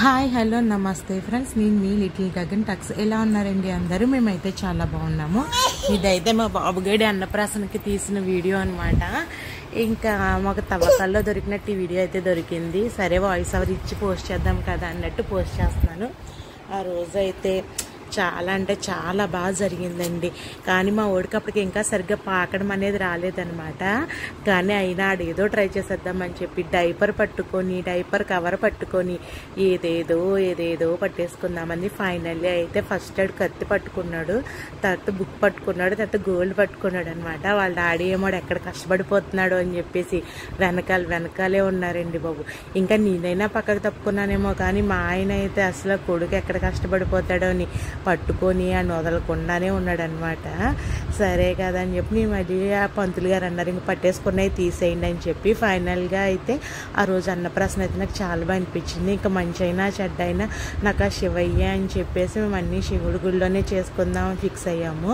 Hi hello నమస్తే friends, నేను మీ little Gagan Tux. ఎలా ఉన్నారండి అందరూ? మేమైతే చాలా బాగున్నాము. ఇదైతే మా బాబుగడి అన్నప్రాసనకి తీసిన వీడియో అనమాట. ఇంకా మాకు తవ్వకాల్లో దొరికినట్టు ఈ వీడియో అయితే దొరికింది. సరే వాయిస్ ఓవర్ ఇచ్చి పోస్ట్ చేద్దాం కదా అన్నట్టు పోస్ట్ చేస్తున్నాను. ఆ రోజు అయితే చాలా అంటే చాలా బాగా జరిగిందండి. కానీ మా ఓడికి అప్పటికి ఇంకా సరిగ్గా పాకడం అనేది రాలేదనమాట. కానీ అయినా ఏదో ట్రై చేసేద్దామని చెప్పి డైపర్ కవర్ పట్టుకొని ఏదేదో పట్టేసుకుందామని ఫైనల్లీ అయితే ఫస్ట్ ఎయిడ్ కత్తి పట్టుకున్నాడు, తర్వాత బుక్ పట్టుకున్నాడు, తర్వాత గోల్డ్ పట్టుకున్నాడు అనమాట. వాళ్ళ డాడీ ఏమో ఎక్కడ కష్టపడిపోతున్నాడు అని చెప్పేసి వెనకాలే ఉన్నారండి బాబు. ఇంకా నేనైనా పక్కకు తప్పుకున్నానేమో కానీ మా ఆయన అయితే అసలు కొడుకు ఎక్కడ కష్టపడిపోతాడో అని పట్టుకొని అని వదలకుండానే ఉన్నాడనమాట. సరే కదా అని చెప్పి మేము మళ్ళీ ఆ పంతులు గారు అన్నారు ఇంక పట్టేసుకున్నవి తీసేయండి అని చెప్పి ఫైనల్గా అయితే ఆ రోజు అన్నప్రాసన అయితే నాకు చాలా బాగా అనిపించింది. ఇంకా మంచి అయినా చెడ్డైనా నాకు ఆ శివయ్య అని చెప్పేసి మేము అన్నీ శివుడి గుడిలోనే చేసుకుందాం ఫిక్స్ అయ్యాము.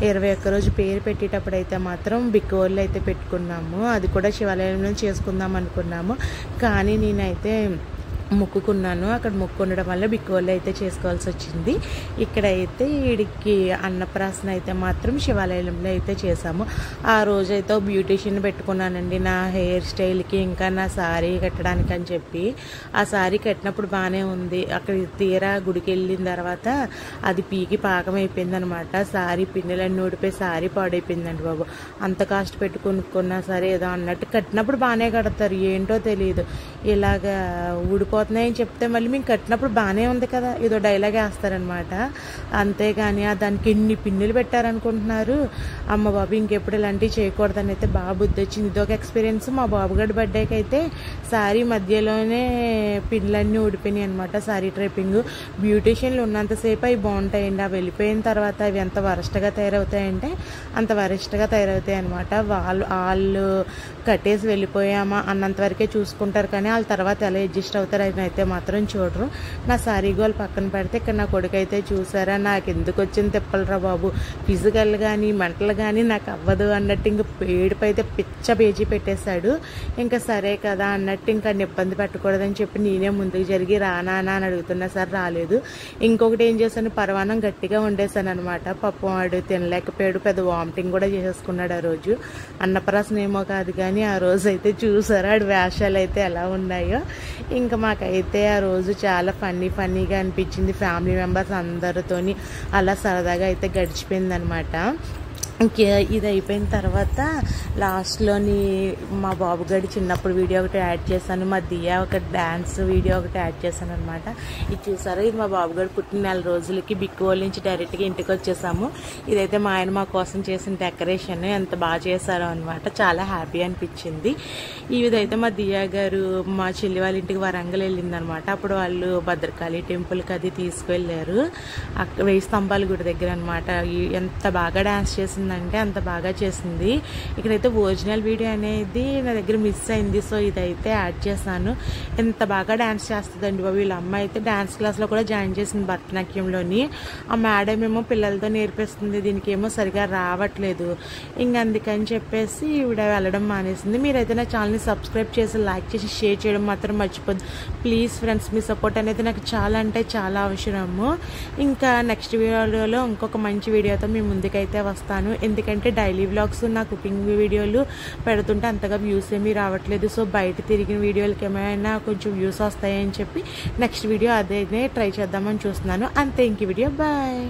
21 రోజు పేరు పెట్టేటప్పుడు అయితే మాత్రం బిక్కువళ్ళు అయితే పెట్టుకున్నాము. అది కూడా శివాలయంలో చేసుకుందాం అనుకున్నాము. కానీ నేనైతే మొక్కుకున్నాను. అక్కడ మొక్కు ఉండడం వల్ల బిక్కువళ్ళు అయితే చేసుకోవాల్సి వచ్చింది. ఇక్కడైతే వీడికి అన్నప్రాసన అయితే మాత్రం శివాలయంలో అయితే చేసాము. ఆ రోజైతే బ్యూటీషియన్ పెట్టుకున్నానండి నా హెయిర్ స్టైల్కి, ఇంకా నా శారీ కట్టడానికి అని చెప్పి. ఆ శారీ కట్టినప్పుడు బాగానే ఉంది. అక్కడ తీరా గుడికి వెళ్ళిన తర్వాత అది పీకి పాకం అయిపోయింది అనమాట. శారీ పిన్నెలన్నీ ఊడిపోయి శారీ పాడైపోయిందండి బాబు. అంత కాస్ట్ పెట్టి కొనుక్కున్నా సరే ఏదో అన్నట్టు కట్టినప్పుడు బాగానే కడతారు, ఏంటో తెలియదు ఇలాగా ఊడిపోతున్నాయని చెప్తే మళ్ళీ మేము కట్టినప్పుడు బాగానే ఉంది కదా ఏదో డైలాగ్ వేస్తారనమాట. అంతేగాని దానికి ఎన్ని పిన్నులు పెట్టారనుకుంటున్నారు. అమ్మ బాబు ఇంకెప్పుడు ఇలాంటివి చేయకూడదని అయితే బాగా బుద్ధి వచ్చింది. ఇదొక ఎక్స్పీరియన్స్. మా బాబుగడి బర్త్డేకి అయితే శారీ మధ్యలోనే పిన్నులన్నీ ఊడిపోయినాయి అనమాట. శారీ ట్రేపింగ్ బ్యూటీషియన్లు ఉన్నంతసేపు అవి బాగుంటాయండి. అవి వెళ్ళిపోయిన తర్వాత అవి ఎంత వరస్ట్గా తయారవుతాయంటే అంత వరస్ట్గా తయారవుతాయి అనమాట. వాళ్ళు కట్టేసి వెళ్ళిపోయామా అన్నంత వరకే చూసుకుంటారు, కానీ వాళ్ళ తర్వాత ఎలా అడ్జస్ట్ అవుతారు అయితే మాత్రం చూడరు. నా శారీ గోల్ పక్కన పెడితే ఇక్కడ నా కొడుకు అయితే చూసారా నాకు ఎందుకు వచ్చింది తిప్పలరా బాబు, ఫిజికల్ కానీ మెంటల్ కానీ నాకు అవ్వదు అన్నట్టు ఇంక ఏడుపు అయితే పిచ్చ పేజీ పెట్టేశాడు. ఇంకా సరే కదా అన్నట్టు ఇంకా ఇబ్బంది పెట్టకూడదని చెప్పి నేనే ముందుకు జరిగి రానా అని అడుగుతున్నా సార్ రాలేదు. ఇంకొకటి ఏం చేశాను, పరవానం గట్టిగా వండేశాను అనమాట. పప్పు వాడు తినలేకపోయాడు, పెద్ద వామిటింగ్ కూడా చేసేసుకున్నాడు ఆ రోజు. అన్నప్రాసన ఏమో కాదు కానీ ఆ రోజు అయితే చూసారా ఆడి వేషాలు అయితే ఎలా ఉన్నాయో. ఇంకా మాకైతే ఆ రోజు చాలా ఫన్నీగా అనిపించింది. ఫ్యామిలీ మెంబర్స్ అందరితోని అలా సరదాగా అయితే గడిచిపోయింది అనమాట. ఇది అయిపోయిన తర్వాత లాస్ట్లోని మా బాబుగడి చిన్నప్పుడు వీడియో ఒకటి యాడ్ చేశాను, మా దియా ఒక డ్యాన్స్ వీడియో ఒకటి యాడ్ చేశాను అనమాట. ఇది చూసారు, ఇది మా బాబుగడి పుట్టిన 4 రోజులకి బిక్కువోళ్ళ నుంచి డైరెక్ట్గా ఇంటికి వచ్చేసాము. ఇదైతే మా ఆయన మా కోసం చేసిన డెకరేషన్ ఎంత బాగా చేశారో అనమాట. చాలా హ్యాపీ అనిపించింది. ఇదైతే మా దియా గారు మా చెల్లి వాళ్ళ ఇంటికి వరంగల్ వెళ్ళిందనమాట. అప్పుడు వాళ్ళు భద్రకాళి టెంపుల్కి అది తీసుకువెళ్ళారు. అక్కడ 1000 స్తంభాల గుడి దగ్గర అనమాట. ఎంత బాగా డ్యాన్స్ చేసింది అంటే అంత బాగా చేసింది. ఇక్కడైతే ఒరిజినల్ వీడియో అనేది నా దగ్గర మిస్ అయింది, సో ఇదైతే యాడ్ చేశాను. ఎంత బాగా డ్యాన్స్ చేస్తుందండి బాబు. వీళ్ళ అమ్మ అయితే డ్యాన్స్ క్లాస్లో కూడా జాయిన్ చేసింది భరతనాట్యంలోని. ఆ మేడం ఏమో పిల్లలతో నేర్పిస్తుంది, దీనికి ఏమో సరిగా రావట్లేదు. ఇంక అందుకని చెప్పేసి ఈవిడ వెళ్ళడం మానేసింది. మీరైతే నా ఛానల్ని సబ్స్క్రైబ్ చేసి లైక్ చేసి షేర్ చేయడం మాత్రం మర్చిపోద్దు ప్లీజ్ ఫ్రెండ్స్. మీ సపోర్ట్ అనేది నాకు చాలా అంటే చాలా అవసరము. ఇంకా నెక్స్ట్ వీడియోలో ఇంకొక మంచి వీడియోతో మీ ముందుకైతే వస్తాను. ఎందుకంటే డైలీ వ్లాగ్స్ నా కుకింగ్ వీడియోలు పెడుతుంటే అంతగా వ్యూస్ ఏమీ రావట్లేదు. సో బయట తిరిగిన వీడియోలకి ఏమైనా కొంచెం వ్యూస్ వస్తాయని చెప్పి నెక్స్ట్ వీడియో అదే ట్రై చేద్దామని చూస్తున్నాను. అంతే, ఇంక వీడియో బాయ్.